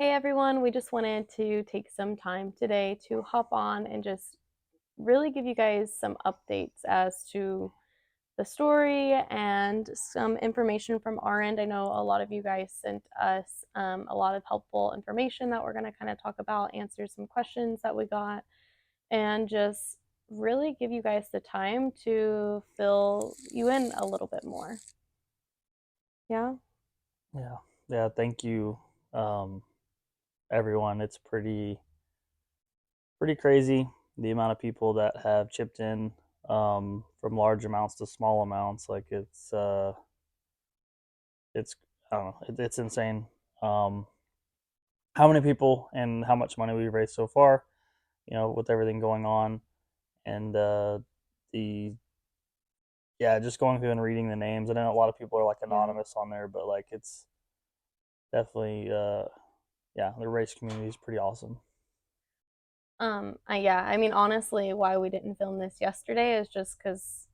Hey everyone, we just wanted to take some time today to hop on and just really give you guys some updates as to the story and some information from our end. I know a lot of you guys sent us a lot of helpful information that we're going to kind of talk about, answer some questions that we got, and just really give you guys the time to fill you in a little bit more. Yeah? Yeah, yeah. Thank you, um, everyone. It's pretty crazy the amount of people that have chipped in from large amounts to small amounts. Like it's I don't know, it's insane. Um, how many people and how much money we've raised so far? With everything going on and the yeah, just going through and reading the names. I know a lot of people are like Yeah. anonymous on there, but like it's definitely yeah, the race community is pretty awesome. Yeah, I mean, honestly, why we didn't film this yesterday is just because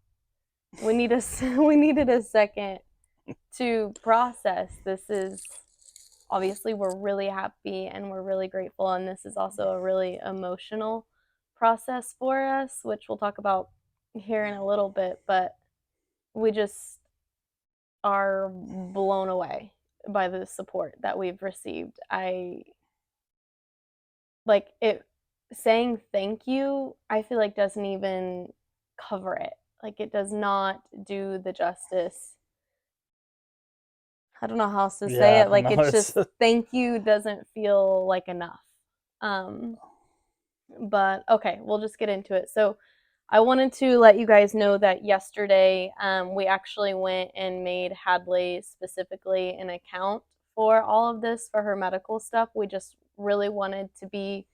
we need a we needed a second to process. This is obviously we're really happy and we're really grateful, and this is also a really emotional process for us, which we'll talk about here in a little bit. But we just are blown away by the support that we've received. I like it saying thank you, I feel like doesn't even cover it. Like it does not do the justice. I don't know how else to say Yeah, it. I Like know it's it's just thank you doesn't feel like enough. Um but okay, we'll just get into it. So I wanted to let you guys know that yesterday we actually went and made Hadley specifically an account for all of this for her medical stuff. We just really wanted to be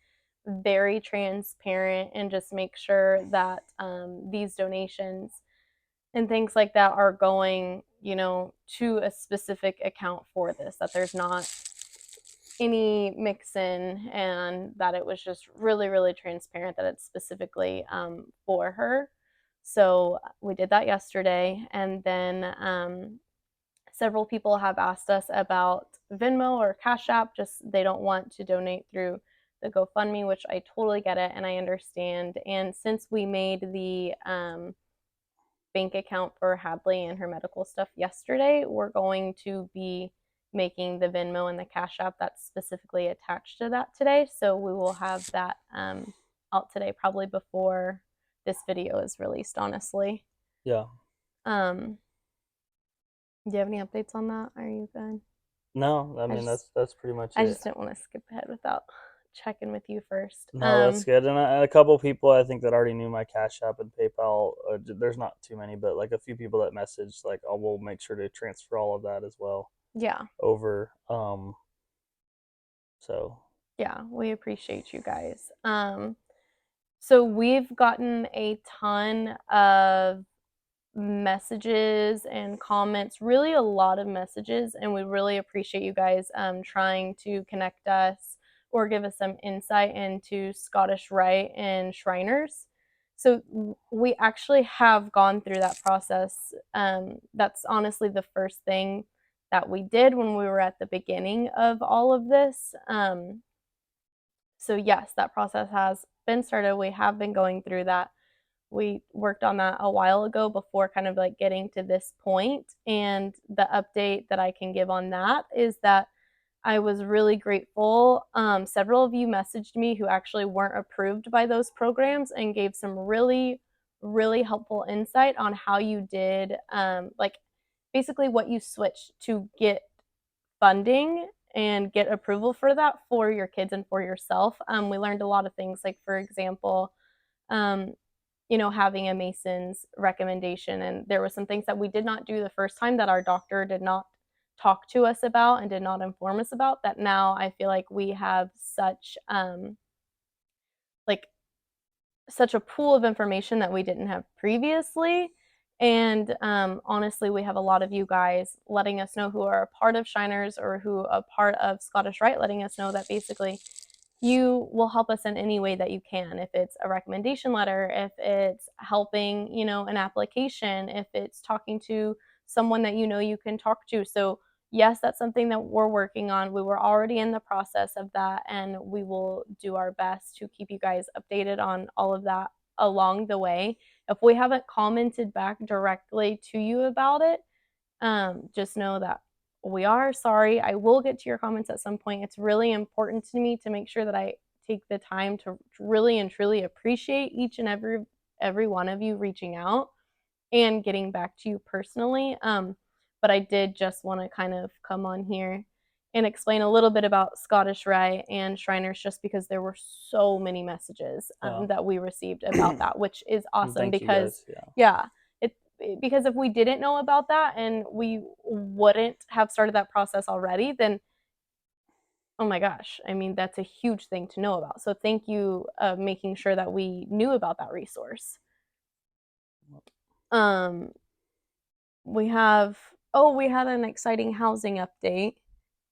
very transparent and just make sure that these donations and things like that are going, to a specific account for this, that there's not any mix in, and that it was just really, really transparent that it's specifically for her. So we did that yesterday. And then several people have asked us about Venmo or Cash App, just they don't want to donate through the GoFundMe, which I totally get it and I understand. And since we made the bank account for Hadley and her medical stuff yesterday, we're going to be making the Venmo and the Cash App that's specifically attached to that today. So we will have that out today, probably before this video is released, honestly. yeah. Um, do you have any updates on that? Are you good? No, I I mean just that's pretty much I it. just didn't want to skip ahead without checking with you first. No, that's good. And a couple people I think that already knew my Cash App and PayPal. There's not too many, but like a few people that messaged, like, "Oh, we'll make sure to transfer all of that as well Yeah, over." So yeah, we appreciate you guys. So we've gotten a ton of messages and comments, really a lot of messages, and we really appreciate you guys trying to connect us or give us some insight into Scottish Rite and Shriners. So we actually have gone through that process. That's honestly the first thing that we did when we were at the beginning of all of this. So yes, that process has been started. We have been going through that. We worked on that a while ago before kind of like getting to this point. And the update that I can give on that is that I was really grateful. Several of you messaged me who actually weren't approved by those programs and gave some really, really helpful insight on how you did, like basically what you switched to get funding and get approval for that for your kids and for yourself. We learned a lot of things, like, for example, um, having a Mason's recommendation. And there were some things that we did not do the first time that our doctor did not talk to us about and did not inform us about, that now I feel like we have like such a pool of information that we didn't have previously. And honestly, we have a lot of you guys letting us know who are a part of Shiners or who are a part of Scottish Rite, letting us know that basically you will help us in any way that you can. If it's a recommendation letter, if it's helping, an application, if it's talking to someone that you can talk to. So yes, that's something that we're working on. We were already in the process of that, and we will do our best to keep you guys updated on all of that along the way. If we haven't commented back directly to you about it, just know that we are sorry. I will get to your comments at some point. It's really important to me to make sure that I take the time to really and truly appreciate each and every one of you reaching out and getting back to you personally. But I did just want to kind of come on here and explain a little bit about Scottish Rite and Shriners just because there were so many messages Yeah. that we received about that, which is awesome Thank you because, guys. Yeah. yeah, it, because if we didn't know about that and we wouldn't have started that process already, then oh my gosh, I mean, that's a huge thing to know about. So thank you making sure that we knew about that resource. Um, we have we had an exciting housing update.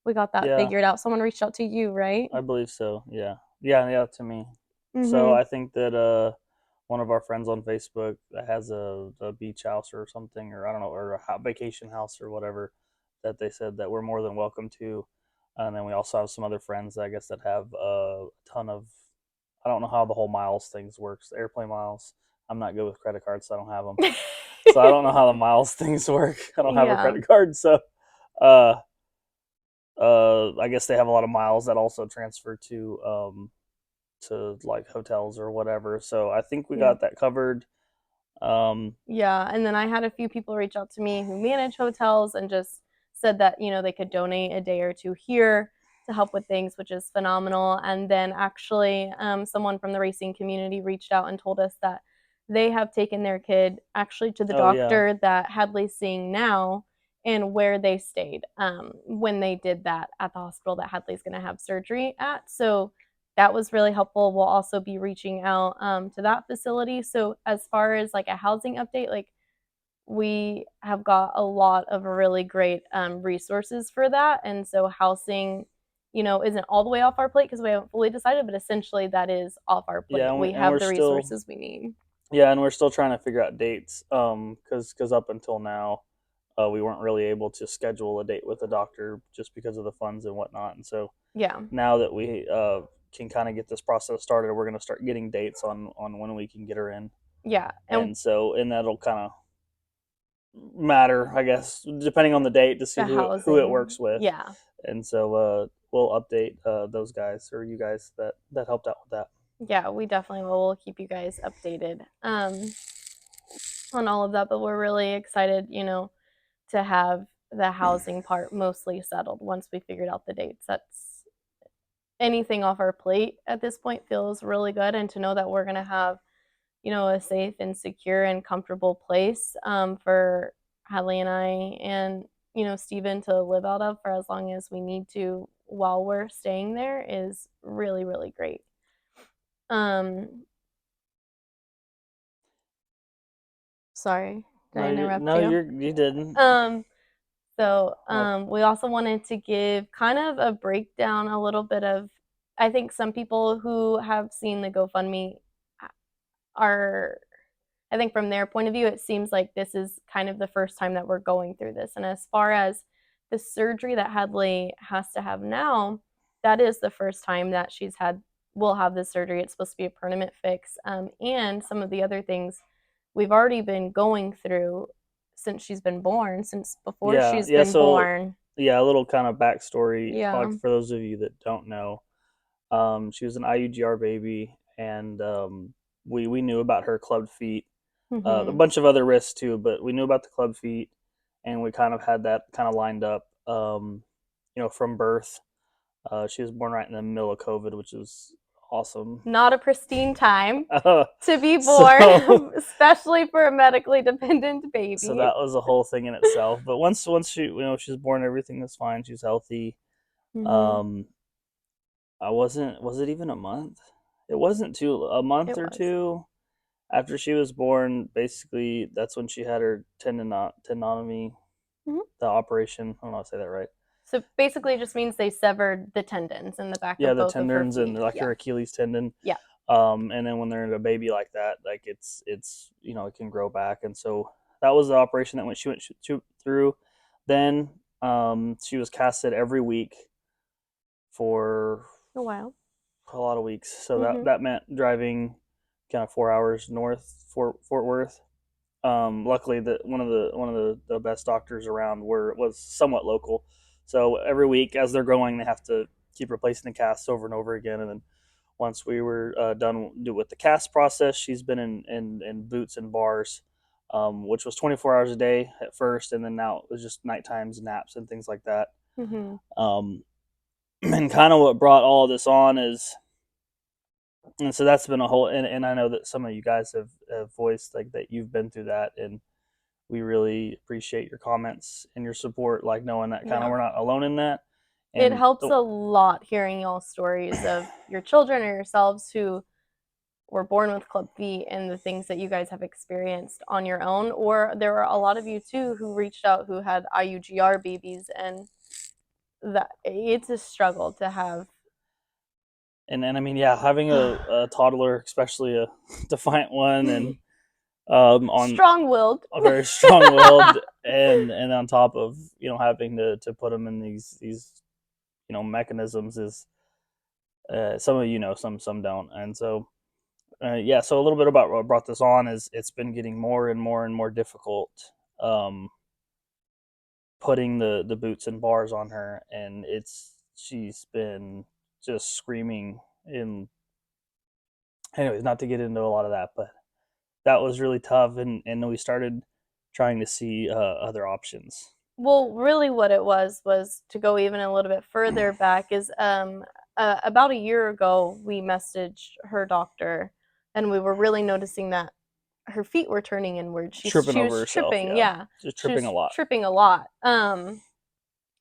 We got that Yeah, figured out. Someone reached out to you, right? I believe so. Yeah. Yeah, yeah, to me. So Mm-hmm. I think that one of our friends on Facebook that has a beach house or something, or I don't know, or a vacation house or whatever, that they said that we're more than welcome to. And then we also have some other friends, I guess, that have a ton of. I don't know how the whole miles things works, the airplane miles. I'm not good with credit cards, so I don't have them. So I don't know how the miles things work. I don't have a Yeah. credit card, so uh, I guess they have a lot of miles that also transfer to like hotels or whatever. So I think we Yeah. got that covered. Yeah, and then I had a few people reach out to me who manage hotels and just said that, they could donate a day or two here to help with things, which is phenomenal. And then actually, someone from the racing community reached out and told us that they have taken their kid actually to the Oh yeah, doctor that Hadley's seeing now and where they stayed when they did that at the hospital that Hadley's going to have surgery at. So that was really helpful. We'll also be reaching out to that facility. So as far as like a housing update, like we have got a lot of really great resources for that. And so housing, isn't all the way off our plate because we haven't fully decided, but essentially that is off our yeah, plate. We and have we're the still resources we need. yeah, and we're still trying to figure out dates. Because up until now, we weren't really able to schedule a date with a doctor just because of the funds and whatnot. And so Yeah. now that we can kind of get this process started, we're going to start getting dates on when we can get her in. Yeah. And And so and that'll kind of matter, I guess, depending on the date to see the who it housing. works with. Yeah. And so we'll update those guys or you guys that helped out with that. Yeah, we definitely will. We'll keep you guys updated on all of that, but we're really excited, to have the housing part mostly settled once we figured out the dates. That's anything off our plate at this point feels really good. And to know that we're going to have, a safe and secure and comfortable place for Hadley and I and, Stephen to live out of for as long as we need to while we're staying there is really, really great. Um, sorry, did I interrupt you? You didn't. Um, So Uh, we also wanted to give kind of a breakdown, a little bit of, I think some people who have seen the GoFundMe are, I think from their point of view, it seems like this is kind of the first time that we're going through this. And as far as the surgery that Hadley has to have now, that is the first time that will have this surgery. It's supposed to be a permanent fix. And some of the other things we've already been going through since she's been born, since before yeah, she's yeah. been So born. yeah, a little kind of backstory, Yeah. like for those of you that don't know. She was an IUGR baby, and we knew about her clubbed feet, a Mm-hmm. bunch of other risks too, but we knew about the club feet, and we kind of had that kind of lined up, from birth. She was born right in the middle of COVID, which is awesome. Not a pristine time Uh, to be so born, especially for a medically dependent so baby. that was a whole thing in itself. But once she's born, everything was fine. She's healthy. Mm-hmm. Um, I wasn't. Was it even a month? It wasn't too a month It or was. two after she was born. Basically, that's when she had her tendinotomy, Mm-hmm. the operation. I don't know how to say that right. So basically, it just means they severed the tendons in the back Yeah, of the both of her tendons and feet. like her Yeah. Achilles tendon. Yeah. And then when they're in a baby like that, like it can grow back, and so that was the operation that she went through. Then She was casted every week for A while. a lot of weeks. So Mhm. that meant driving kind of 4 hours north Fort Worth. Luckily, one of the best doctors around was somewhat local. So every week, as they're going, they have to keep replacing the casts over and over again. And then once we were done with the cast process, she's been in boots and bars, which was 24 hours a day at first, and then now it was just night times, naps, and things like that. Mhm. Um, and kind of what brought all of this on is, and so that's been a whole, and I know that some of you guys have voiced like that you've been through that, and we really appreciate your comments and your support, like knowing that kind of Yeah. we're not alone in that. It And helps a lot hearing y'all stories of your children or yourselves who were born with club feet and the things that you guys have experienced on your own, or there are a lot of you too who reached out who had IUGR babies, and that it's a struggle to have. I mean, yeah, having a toddler, especially a defiant one, and on Strong-willed. a very strong-willed, and on top of having to put them in these mechanisms is some of some don't, and so yeah. So a little bit about what brought this on is it's been getting more and more and more difficult, um, putting the boots and bars on her, and she's been just screaming. In anyways, not to get into a lot of that, but that was really tough, and we started trying to see other options. Well, really what it was to go even a little bit further back is about a year ago we messaged her doctor, and we were really noticing that her feet were turning inward. Tripping She over was herself, tripping, yeah, yeah. just She tripping a was lot. tripping a lot.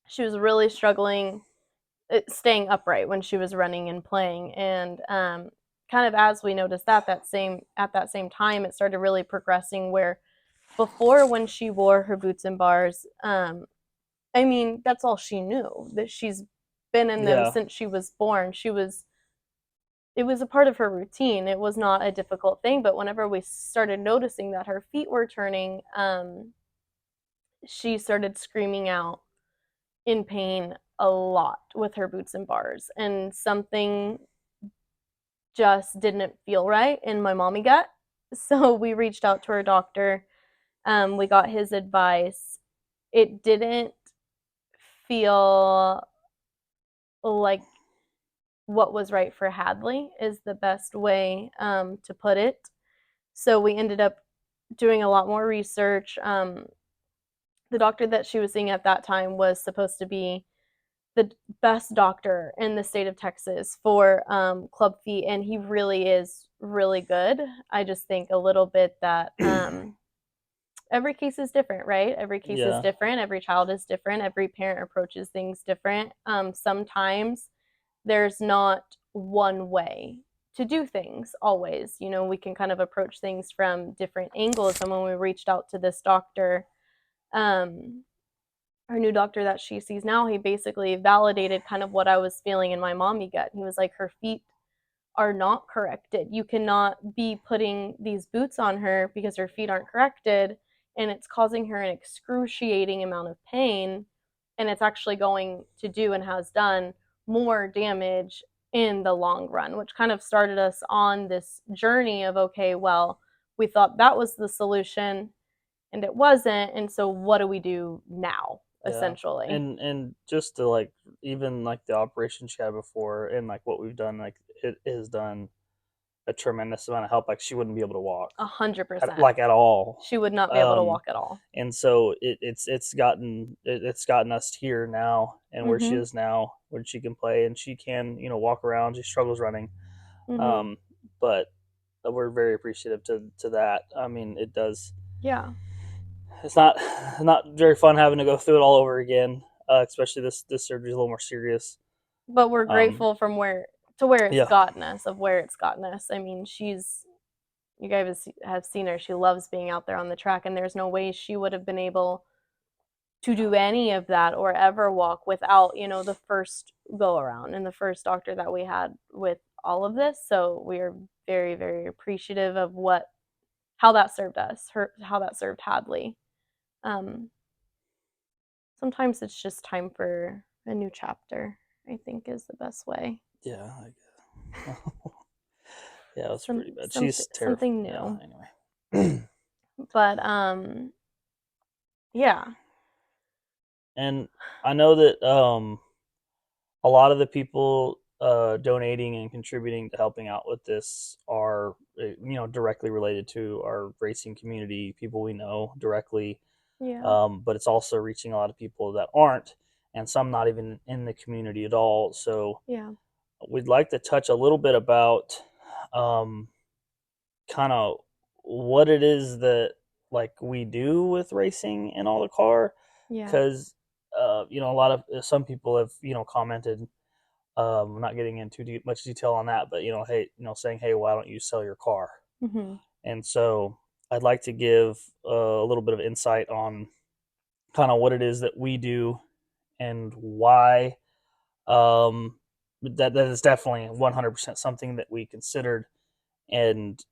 She was really struggling staying upright when she was running and playing, and kind of as we noticed that same time it started really progressing where before when she wore her boots and bars, I mean, that's all she knew. That she's been in them Yeah, since she was born. It was a part of her routine. It was not a difficult thing, but whenever we started noticing that her feet were turning, she started screaming out in pain a lot with her boots and bars, and something just didn't feel right in my mommy gut. So we reached out to her doctor. We got his advice. It didn't feel like what was right for Hadley is the best way to put it. So we ended up doing a lot more research. The doctor that she was seeing at that time was supposed to be the best doctor in the state of Texas for club feet, and he really is really good. I just think a little bit that every case is different, right? Every case is yeah, different. Every child is different. Every parent approaches things different. Sometimes there's not one way to do things always. You know, we can kind of approach things from different angles. And when we reached out to this doctor, um, our new doctor that she sees now, he basically validated kind of what I was feeling in my mommy gut. He was like, her feet are not corrected. You cannot be putting these boots on her because her feet aren't corrected, and it's causing her an excruciating amount of pain, and it's actually going to do and has done more damage in the long run, which kind of started us on this journey of okay, well, we thought that was the solution and it wasn't, and so what do we do now yeah. essentially? And just to like even like the operation she had before, and like what we've done, like it has done a tremendous amount of help. Like she wouldn't be able to walk 100%. like at all. She would not be able to Um, walk at all. and so it's gotten us here now, and where she Mhm. is now, where she can play and she can walk around. She struggles running, Mhm. um, but we're very appreciative to that. I mean, it does. Yeah. It's not very fun having to go through it all over again, especially this surgery is a little more serious. But we're Um, grateful from where it's yeah, gotten us, of where it's gotten us. I mean, you guys have seen her. She loves being out there on the track, and there's no way she would have been able to do any of that or ever walk without, the first go around and the first doctor that we had with all of this. So we are very, very appreciative of how that served us, how that served Hadley. Um, sometimes it's just time for a new chapter, I think is the best way. Yeah, I guess. Yeah, it's pretty bad. Something She's terrified. something Yeah, new. anyway. But yeah. And I know that a lot of the people donating and contributing to helping out with this are directly related to our racing community, people we know directly, Yeah. but it's also reaching a lot of people that aren't, and some not even in the community at all. So Yeah. we'd like to touch a little bit about um, kind of what it is that like we do with racing in all the car, Yeah. because a lot of some people have commented, not getting into much detail on that, but hey, saying, hey, why don't you sell your car? Mhm. And so I'd like to give a little bit of insight on kind of what it is that we do and why, that is definitely 100% something that we considered, and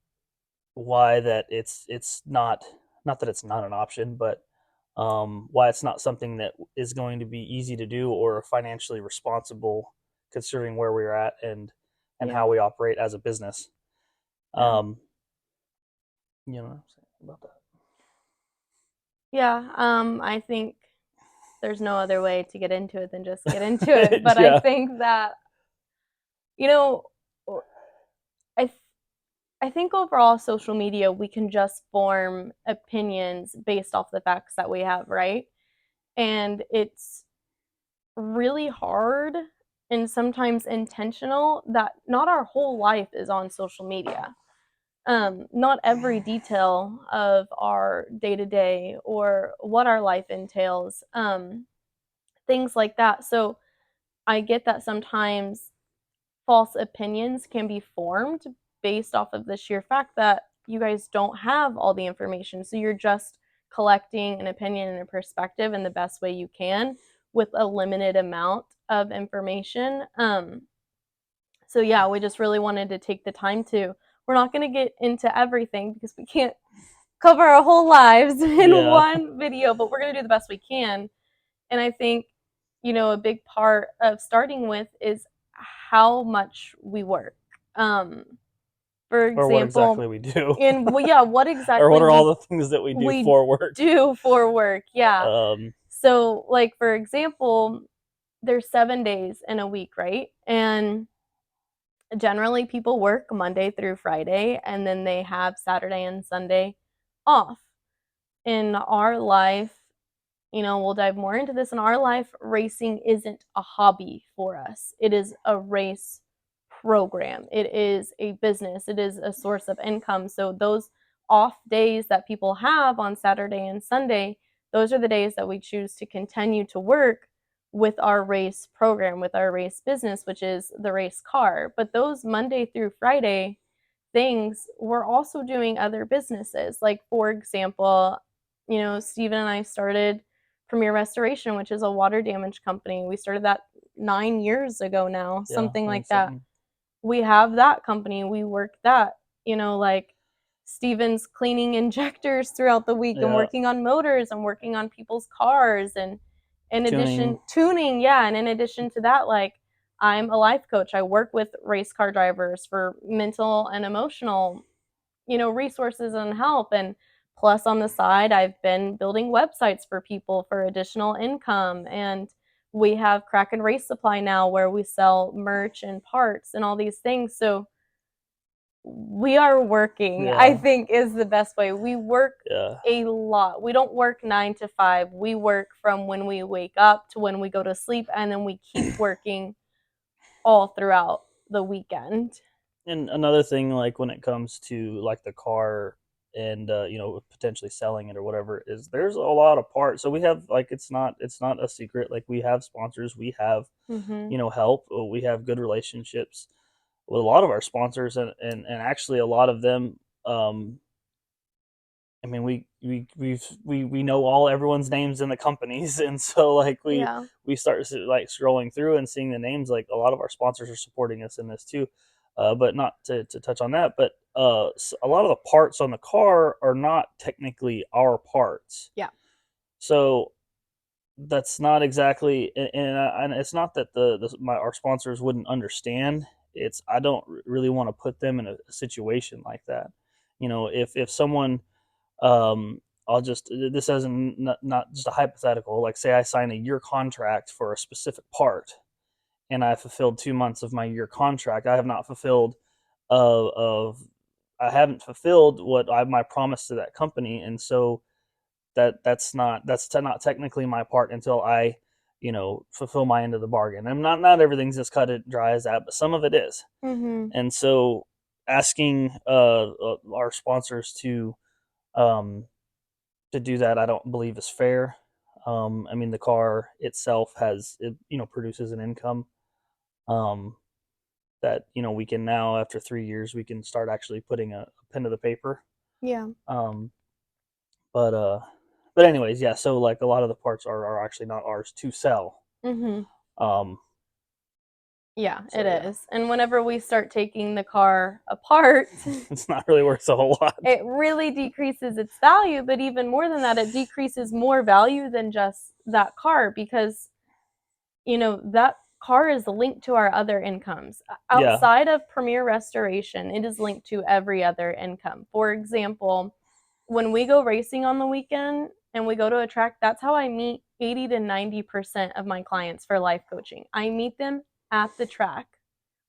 why that it's not that it's not an option, but why it's not something that is going to be easy to do or financially responsible, considering where we're at and Yeah. how we operate as a business. Yeah. Um, you know what I'm saying about Yeah. I think there's no other way to get into it than just get into it. that? But I Yeah, think that, you know, I th- I think overall social media we can just form opinions based off the facts that we have, right? And it's really hard and sometimes intentional that not our whole life is on social media. Not every detail of our day to day or what our life entails, things like that. So I get that sometimes false opinions can be formed based off of the sheer fact that you guys don't have all the information. So you're just collecting an opinion and a perspective in the best way you can with a limited amount of information. So yeah, we just really wanted to take the time to. We're not going to get into everything because we can't cover our whole lives in yeah, one video, but we're going to do the best we can. And I think, a big part of starting with is how much we work. Um, for or what example, exactly we do, in well, yeah, what or what exactly are all we the things that we do we for work? do for work. Yeah. Um, So, like for example, there's 7 days in a week, right? And generally people work Monday through Friday and then they have Saturday and Sunday off. In our life, we'll dive more into this. In our life, racing isn't a hobby for us. It is a race program. It is a business. It is a source of income. So those off days that people have on Saturday and Sunday, those are the days that we choose to continue to work with our race program, with our race business, which is the race car. But those Monday through Friday things, we're also doing other businesses. Like, for example, Steven and I started Premier Restoration, which is a water damage company. We started that 9 years ago now, yeah, something like that. something. We have that company. We work that, like Steven's cleaning injectors throughout the week and Yeah, working on motors and working on people's cars. And in tuning. addition, tuning, yeah. And in addition to that, like I'm a life coach. I work with race car drivers for mental and emotional resources and help. And plus, on the side, I've been building websites for people for additional income. And we have Kraken Race Supply now where we sell merch and parts and all these things. So we are working, I Yeah, think is the best way. We work yeah. a lot. We don't work 9 to 5. We work from when we wake up to when we go to sleep, and then we keep working all throughout the weekend. And another thing, like when it comes to like the car and potentially selling it or whatever, is there's a lot of parts. So we have, like, it's not a secret. Like, we have sponsors, we have Mm-hmm. help, we have good relationships with a lot of our sponsors, and actually a lot of them. I mean, we know all everyone's names in the companies, and so like Yeah. we start like scrolling through and seeing the names. Like, a lot of our sponsors are supporting us in this too, but not to touch on that. But a lot of the parts on the car are not technically our parts. Yeah. So that's not exactly, and it's not that our sponsors wouldn't understand. It's I don't really want to put them in a situation like that. If someone, I'll just this as not just a hypothetical. Like, say I sign a year contract for a specific part, and I fulfilled 2 months of my year contract. I have not fulfilled of I haven't fulfilled my promise to that company, and so that's not technically my part until I fulfill my end of the bargain. And not everything's as cut and dry as that, but some of it is. Mhm. And so asking our sponsors um, to do that, I don't believe is fair. I mean, the car itself produces an income, um, that we can now, after 3 years, we can start actually putting a pen to the paper. Yeah. Um, but anyways, yeah. So like a lot of the parts are actually not ours to sell. Mhm. Um, Yeah, it so yeah, is. And whenever we start taking the car apart, it's not really worth a whole lot. it really decreases its value, but even more than that, it decreases more value than just that car because that car is linked to our other incomes. Yeah, Outside of Premier Restoration, it is linked to every other income. For example, when we go racing on the weekend and we go to a track, that's how I meet 80 to 90% of my clients for life coaching. I meet them at the track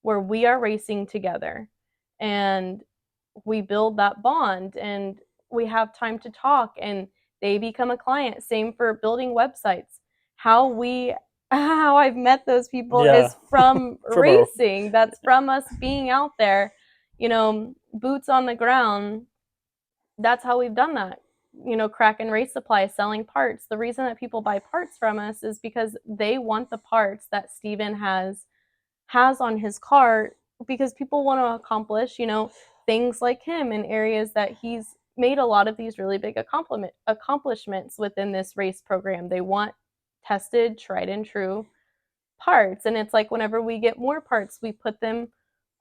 where we are racing together and we build that bond and we have time to talk and they become a client. Same for building websites. How we how I've met those people yeah. is from From a racing. That's from us being out there, boots on the ground. That's how we've done that. Kraken Race Supply selling parts. The reason that people buy parts from us is because they want the parts that Steven has on his car because people want to accomplish, things like him in areas that he's made a lot of these really big accomplishments within this race program. They want tested, tried and true parts. And it's like whenever we get more parts, we put them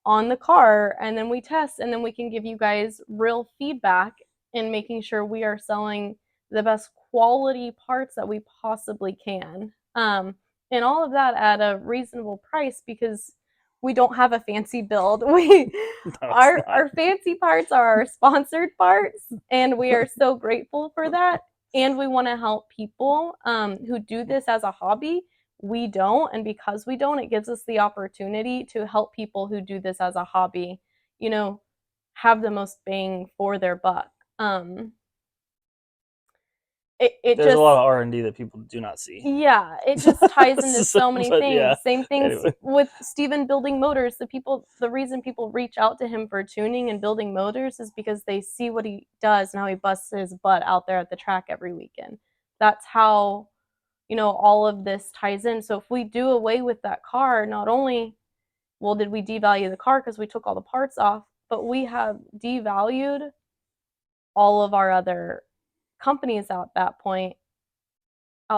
on the car and then we test and then we can give you guys real feedback in making sure we are selling the best quality parts that we possibly can. And all of that at a reasonable price because we don't have a fancy build. We no, it's not. our fancy parts are our sponsored parts and we are so grateful for that. And we want to help people who do this as a hobby. We don't, and because we don't, it gives us the opportunity to help people who do this as a hobby, you know have the most bang for their buck. It There's a just lot of R&D that people do not see. Yeah, it just ties into So, so many but yeah. things. Same things Anyway, with Steven building motors. The reason people reach out to him for tuning and building motors is because they see what he does and how he busts his butt out there at the track every weekend. That's how all of this ties in. So if we do away with that car, not only did we devalue the car because we took all the parts off, but we have devalued all of our other companies at that point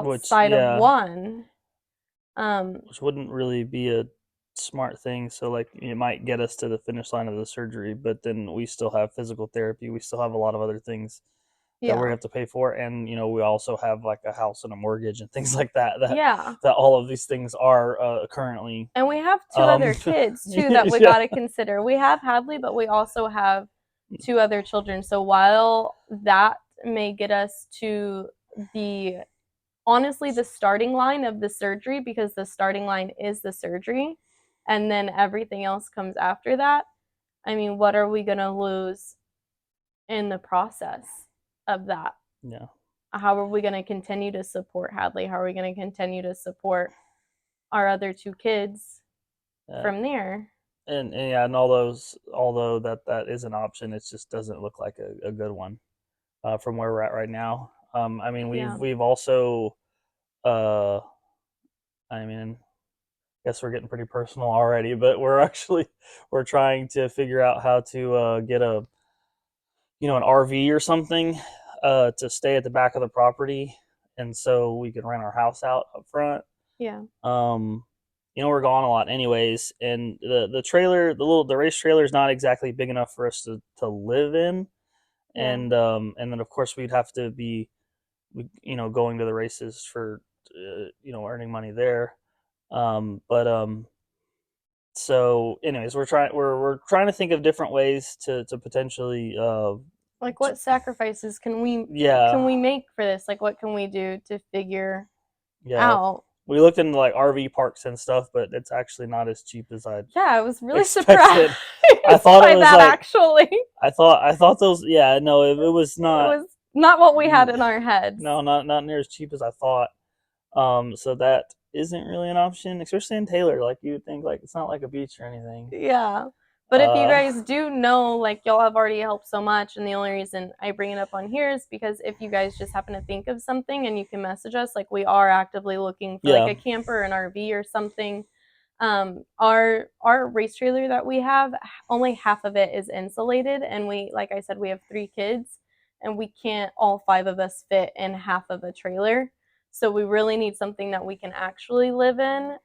which outside of yeah, one. Um, which wouldn't really be a smart thing. So like it might get us to the finish line of the surgery, but then we still have physical therapy. We still have a lot of other things that we yeah, have to pay for, and we also have like a house and a mortgage and things like that. That yeah. that all of these things are currently. And we have two Um, other kids too that we yeah, got to consider. We have Hadley, but we also have two other children. So while that may get us to the honestly the starting line of the surgery because the starting line is the surgery and then everything else comes after that. I mean, what are we going to lose in the process of that? yeah. How are we going to continue to support Hadley? How are we going to continue to support our other two kids Yeah. from there? And yeah, and all those, although that is an option, it just doesn't look like a good one, from where we're at right now. I mean, we've Yeah. we've also, uh, I mean, I guess we're getting pretty personal already, but we're trying to figure out how to get an RV or something, to stay at the back of the property, and so we can rent our house out up front. Yeah. Um, we're gone a lot anyways, and the race trailer is not exactly big enough for us to live in, Yeah. and then of course we'd have to be going to the races for earning money there. But So, anyways, we're trying to think of different ways to potentially Like, what sacrifices yeah, can we make for this? Like, what can we do to figure yeah. out? We looked into like RV parks and stuff, but it's actually not as cheap as I'd Yeah, I was really surprised expected. I thought it by was that like actually. I thought those, yeah, no, it was It not. was not what we had in our heads. No, not near as cheap as I thought. So that isn't really an option, especially in Taylor. Like you would think, like it's not like a beach or anything. Yeah. But if you Uh, guys do know, like, y'all have already helped so much, and the only reason I bring it up on here is because if you guys just happen to think of something and you can message us, like, we are actively looking for like yeah, a camper, an RV, or something. Our race trailer that we have, only half of it is insulated, and we, like I said, we have 3 kids, and we can't all 5 of us fit in half of a trailer. So we really need something that we can actually live in.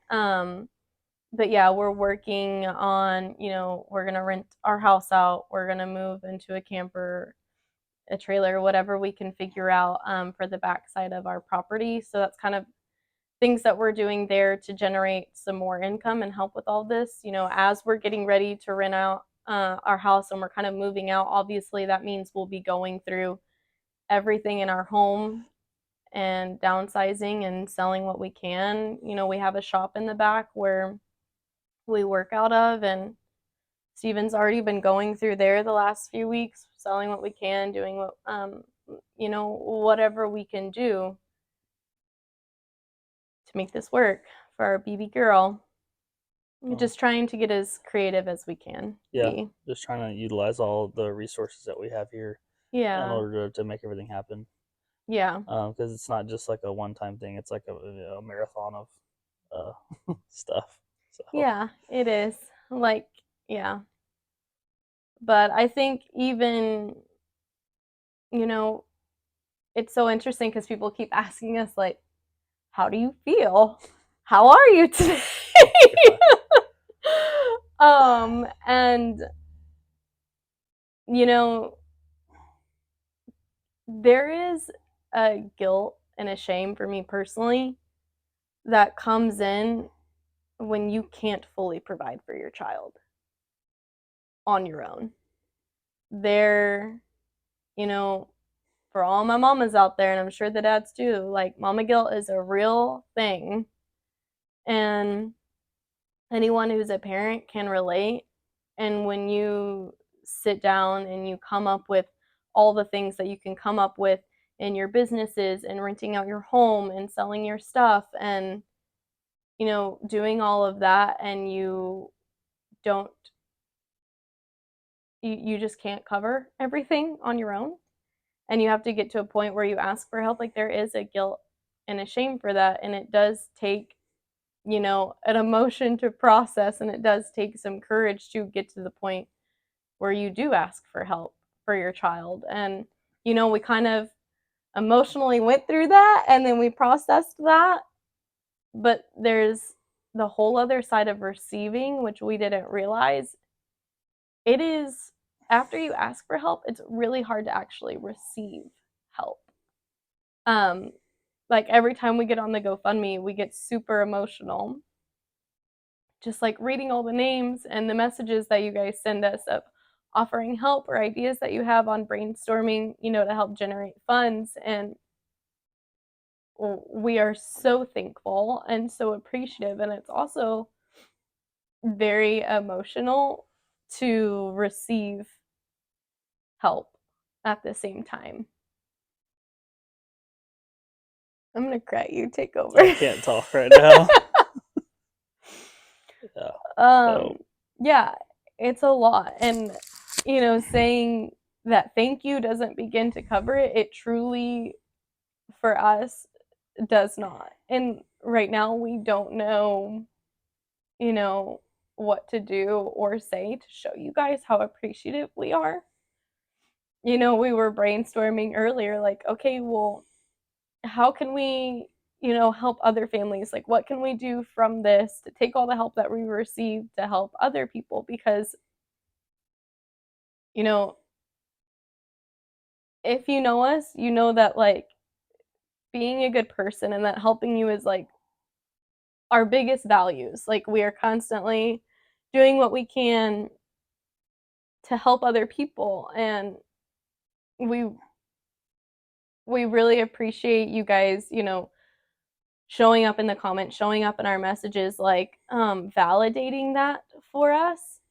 But yeah, we're working on, we're gonna rent our house out. We're gonna move into a camper, a trailer, whatever we can figure out for the backside of our property. So that's kind of things that we're doing there to generate some more income and help with all this. As we're getting ready to rent out our house and we're kind of moving out, obviously that means we'll be going through everything in our home and downsizing and selling what we can. We have a shop in the back where we work out of, and Steven's already been going through there the last few weeks, selling what we can, doing what whatever we can do to make this work for our BB girl. We're oh, just trying to get as creative as we can yeah. be. Just trying to utilize all the resources that we have here in Yeah. order to make everything happen. Yeah. Because it's not just like a one-time thing; it's like a marathon of stuff. So Yeah, it is. Like, yeah. But I think even, you know, it's so interesting because people keep asking us, like, how do you feel? How are you today? yeah, And you know, there is a guilt and a shame for me personally that comes in when you can't fully provide for your child on your own. There, you know, for all my mamas out there, and I'm sure the dads too, like, mama guilt is a real thing. And anyone who's a parent can relate. And when you sit down and you come up with all the things that you can come up with in your businesses and renting out your home and selling your stuff and doing all of that, and don't you just can't cover everything on your own, and you have to get to a point where you ask for help, like, there is a guilt and a shame for that, and it does take an emotion to process, and it does take some courage to get to the point where you do ask for help for your child. And we kind of emotionally went through that, and then we processed that, but there's the whole other side of receiving, which we didn't realize. It is, after you ask for help, it's really hard to actually receive help. um like, every time we get on the GoFundMe, we get super emotional, just like reading all the names and the messages that you guys send us of offering help or ideas that you have on brainstorming, to help generate funds. And we are so thankful and so appreciative. And it's also very emotional to receive help at the same time. I'm going to cry. You take over. I can't talk right now. Yeah. um, So yeah, it's a lot. And, saying that thank you doesn't begin to cover it. It truly, for us, does not. And right now, we don't know, you know, what to do or say to show you guys how appreciative we are. We were brainstorming earlier, like, okay, well, how can we, help other families? Like, what can we do from this to take all the help that we received to help other people? Because, you know, if you know us, you know that, like, being a good person and that helping you is like our biggest values. Like we are constantly doing what we can to help other people, and we we really appreciate you guys, showing up in the comments, showing up in our messages, like validating that for us.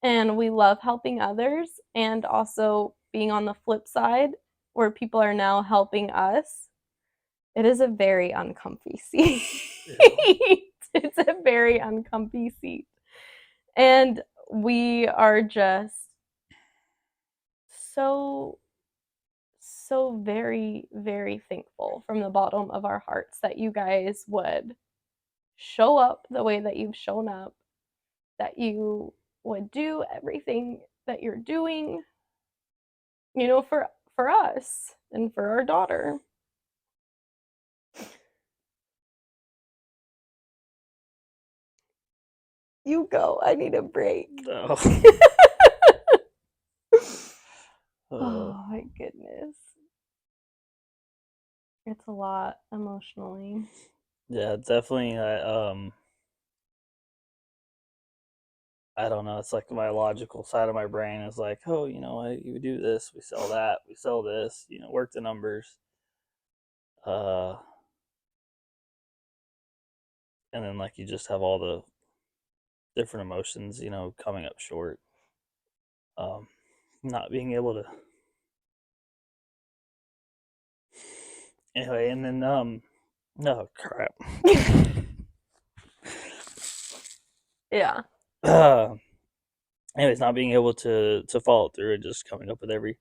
And we love helping others and also being on the flip side where people are now helping us. It is a very uncomfy seat. Yeah. It's a very uncomfy seat. And we are just so, so very, very thankful from the bottom of our hearts that you guys would show up the way that you've shown up, that you would do everything that you're doing, for us and for our daughter. You go. I need a break. No. Oh my goodness. It's a lot emotionally. Yeah, definitely. I don't know. It's like my logical side of my brain is like, oh, you do this, we sell that, we sell this, work the numbers. Uh, and then like you just have all the different emotions, coming up short. Um, not being able to. Anyway, and then no crap. Yeah. Anyways, not being able to follow through and just coming up with everything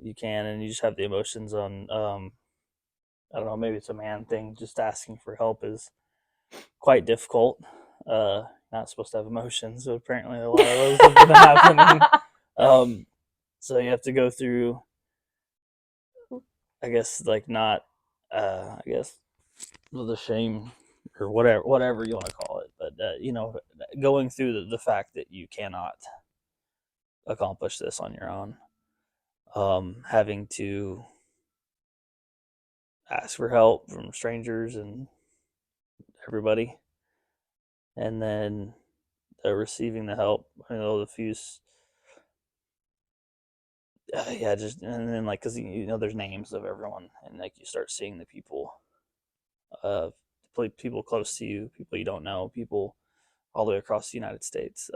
you can, and you just have the emotions on. I don't know, maybe it's a man thing. Just asking for help is quite difficult. Not supposed to have emotions, but apparently a lot of those have been happening. So you have to go through, I guess, like not, I guess, the shame or whatever you want to call it, but going through the fact that you cannot accomplish this on your own, having to ask for help from strangers and everybody, and then receiving the help. The few, yeah, just and then like because there's names of everyone, and like you start seeing the people, uh, people close to you, people you don't know, people all the way across the United States.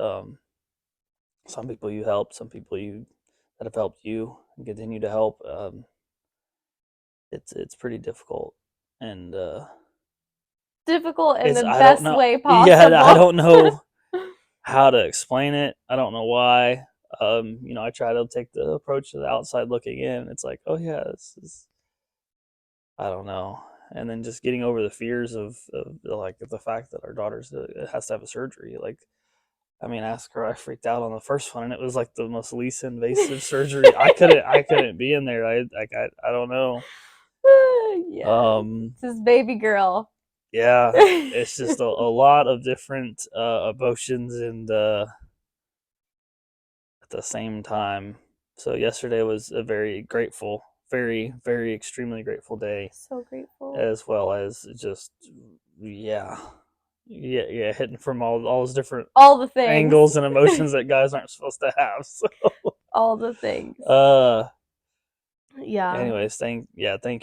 Some people you help, some people that have helped you and continue to help. It's pretty difficult, and Difficult in it's the I don't best know. way Yeah, I possible. don't know how to explain it. I don't know why. I try to take the approach of the outside looking in. It's like, oh yeah, this is I don't know. And then just getting over the fears of like the fact that our daughter's has to have a surgery. Like, I mean, ask her. I freaked out on the first one, and it was like the most least invasive surgery. I couldn't be in there. I don't know. Yes. Um, It's his baby girl. yeah, it's just a lot of different emotions and at the same time. So yesterday was a very grateful, very very extremely grateful day, So grateful. as well as just yeah, yeah, hitting from all those different All the things. angles and emotions that guys aren't supposed to have. So, All the things. uh, Yeah. anyways, thank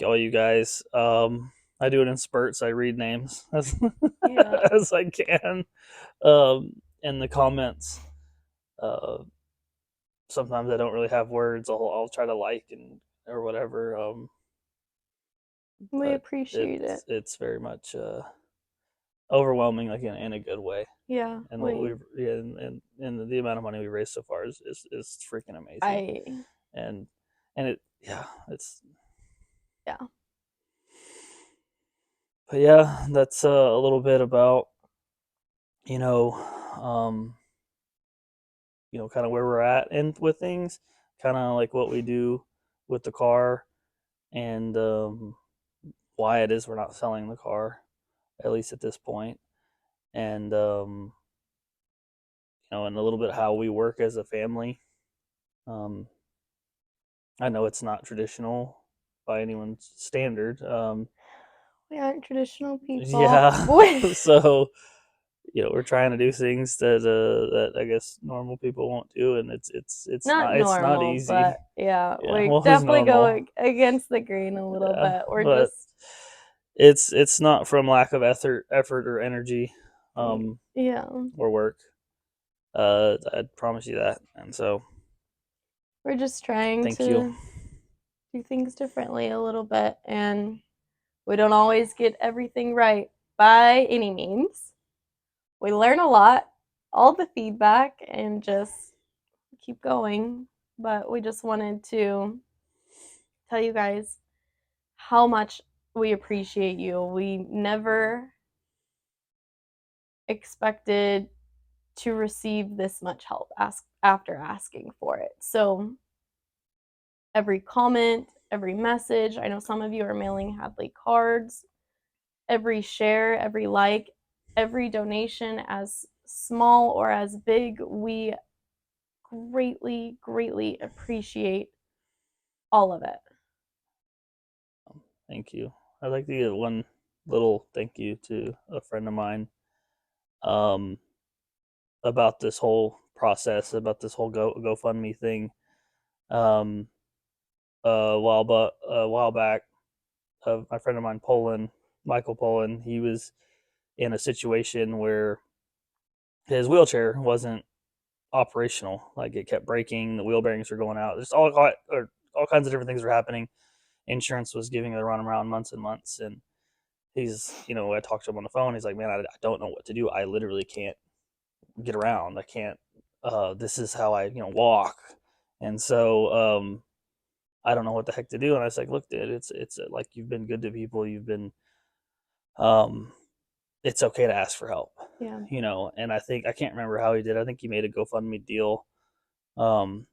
all you guys. I do it in spurts. I read names as Yeah. as I can. In the comments. Uh, Sometimes I don't really have words. I'll try to like and or whatever. We But appreciate it. it's very much overwhelming, like in a good way. Yeah. And what We we've yeah, and the amount of money we raised so far is freaking amazing. I And it yeah, it's yeah. but yeah, that's a little bit about you know um kind of where we're at and with things, kind of like what we do with the car, and why it is we're not selling the car, at least at this point, and and a little bit how we work as a family. Um, I know it's not traditional, by anyone's standard. We aren't traditional people. Yeah, so we're trying to do things that I guess normal people won't do, and Not it's not normal, easy. but yeah, Yeah, we what is definitely normal? go against the grain a little Yeah, bit. We're but just, it's not from lack of effort or energy, um, yeah, or work. I promise you that. And so, we're just trying thank you. to do things differently a little bit. And we don't always get everything right by any means. We learn a lot, all the feedback, and just keep going. But we just wanted to tell you guys how much we appreciate you. We never expected to receive this much help after asking for it. So every comment, every message, I know some of you are mailing Hadley cards, every share, every like, every donation, as small or as big, we greatly, greatly appreciate all of it. Thank you. I'd like to give one little thank you to a friend of mine, um, about this whole process, about this whole GoFundMe thing. Um, a while back, my friend of mine, Michael Poland, he was in a situation where his wheelchair wasn't operational. Like, it kept breaking, the wheel bearings were going out. Just all kinds of different things were happening. Insurance was giving the runaround months and months, and I talked to him on the phone. He's like, "Man, I don't know what to do. I literally can't get around. I can't. This is how I walk." And so, I don't know what the heck to do. And I was like, "Look, dude, it's like, you've been good to people. You've been um, it's okay to ask for help." Yeah. And I can't remember how he did. I think he made a GoFundMe deal, um,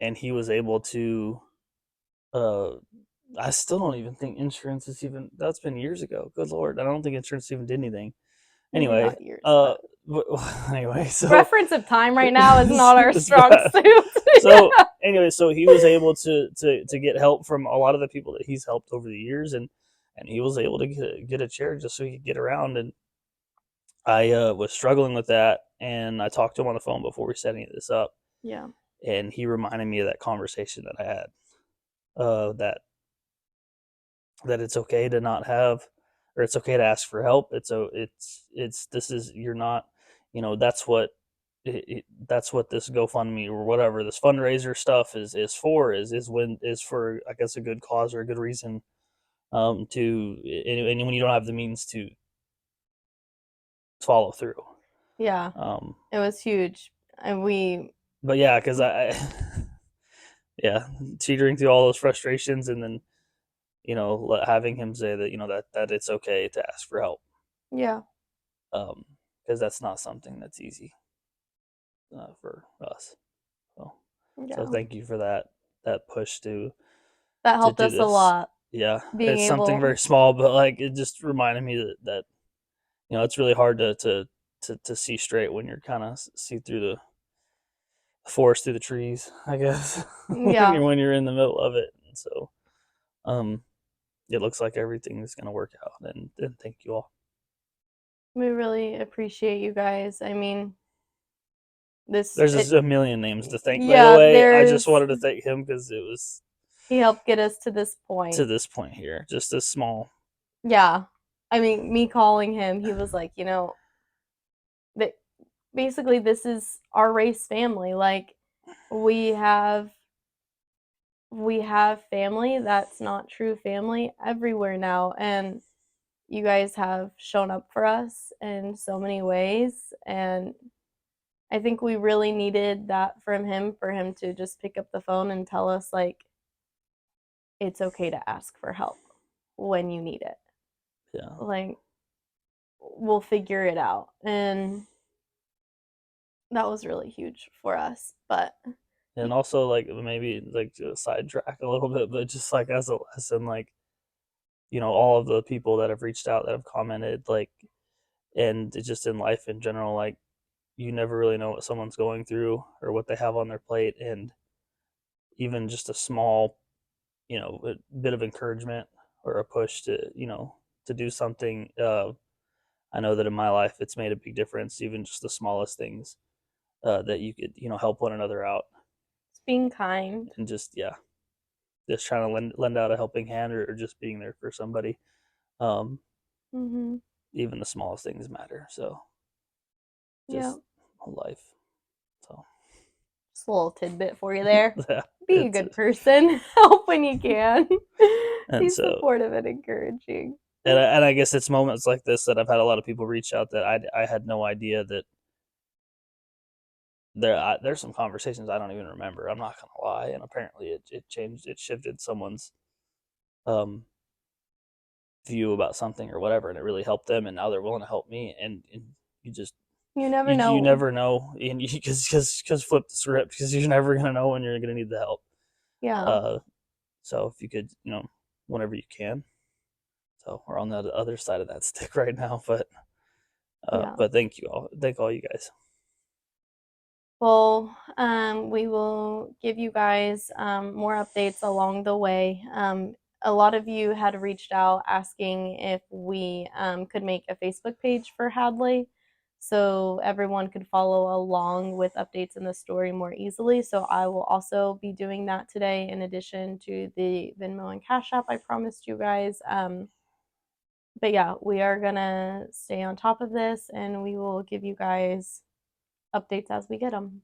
and he was able to. Uh, I still don't even think insurance is even. That's been years ago. Good lord, I don't think insurance even did anything. Maybe Anyway, not yours, uh, but anyway, so reference of time right now is not our it's strong bad. suit. So anyway, so he was able to get help from a lot of the people that he's helped over the years, and he was able to get a chair just so he could get around. And I was struggling with that, and I talked to him on the phone before we set any of this up, Yeah. and he reminded me of that conversation that I had, that it's okay to not have, or it's okay to ask for help. It's this is you're not, that's what that's what this GoFundMe or whatever this fundraiser stuff is for, is for, I guess, a good cause or a good reason, to and when you don't have the means to follow through. Yeah. um It was huge. And but yeah, because yeah, teetering through all those frustrations, and then having him say that that it's okay to ask for help, yeah. because that's not something that's easy, for us. So, Yeah. thank you for that push That to helped do us a this. lot Yeah, being it's something able. very small, but like, it just reminded me that it's really hard to see straight when you're kind of see through the forest through the trees, I guess, when Yeah. you're in the middle of it. And so, um, it looks like everything is going to work out, and thank you all. We really appreciate you guys. I mean, this There's it just a million names to thank. By the yeah, way, I just there's wanted to thank him because it was he helped get us to this to point. this point here, just a small. Yeah. I mean, me calling him, he was like, that basically this is our race family. Like we have we have family that's not true family everywhere now, and you guys have shown up for us in so many ways, and I think we really needed that from him, for him to just pick up the phone and tell us like it's okay to ask for help when you need it. Yeah, Like we'll figure it out. And that was really huge for us. But and also, like, maybe like to sidetrack a little bit, but just like as a lesson, like, all of the people that have reached out, that have commented, like, and just in life in general, like, you never really know what someone's going through or what they have on their plate, and even just a small a bit of encouragement or a push to to do something. I know that in my life it's made a big difference, even just the smallest things, that you could help one another out, It's being kind. and just trying to lend out a helping hand, or just being there for somebody. Um, Mhm. Even the smallest things matter. So Yeah. just life. So Just a little tidbit for you there. yeah, Be a it's good person. Help when you can. and Be so supportive and encouraging. and I guess it's moments like this that I've had a lot of people reach out that I had no idea that there's some conversations I don't even remember. I'm not gonna lie, and apparently it shifted someone's um view about something or whatever, and it really helped them, and now they're willing to help me, and you just You never you know. never know, and because flip the script, because you're never gonna know when you're gonna need the help. Yeah. Uh, so if you could, whenever you can. So we're on the other side of that stick right now, Yeah. but thank all you guys. Well, we will give you guys more updates along the way. A lot of you had reached out asking if we could make a Facebook page for Hadley so everyone could follow along with updates in the story more easily. So I will also be doing that today in addition to the Venmo and Cash App I promised you guys. But yeah, we are gonna stay on top of this and we will give you guys updates as we get them.